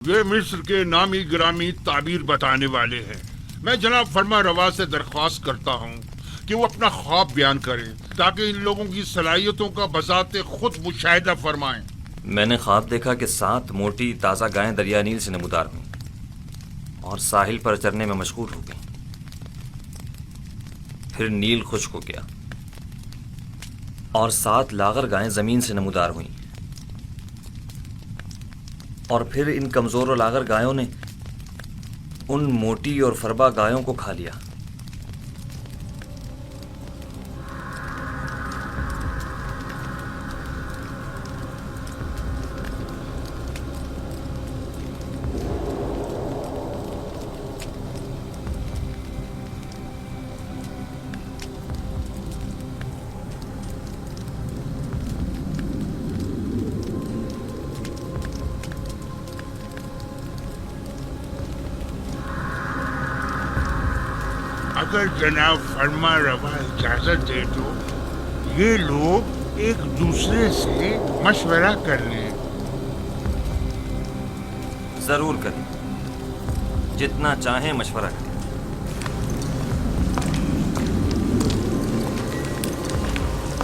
یہ مصر کے نامی گرامی تعبیر بتانے والے ہیں۔ میں جناب فرما روا سے درخواست کرتا ہوں کہ وہ اپنا خواب بیان کریں تاکہ ان لوگوں کی صلاحیتوں کا بذات خود مشاہدہ فرمائیں۔ میں نے خواب دیکھا کہ 7 موٹی تازہ گائیں دریا نیل سے نمودار ہوئیں اور ساحل پر چرنے میں مشغول ہو گئیں۔ پھر نیل خشک ہو گیا اور 7 لاغر گائیں زمین سے نمودار ہوئیں، اور پھر ان کمزور و لاغر گایوں نے ان موٹی اور فربا گایوں کو کھا لیا۔ اگر جناب فرما روا اجازت دے تو یہ لوگ ایک دوسرے سے مشورہ کر لیں۔ ضرور کریں، جتنا چاہیں مشورہ کریں۔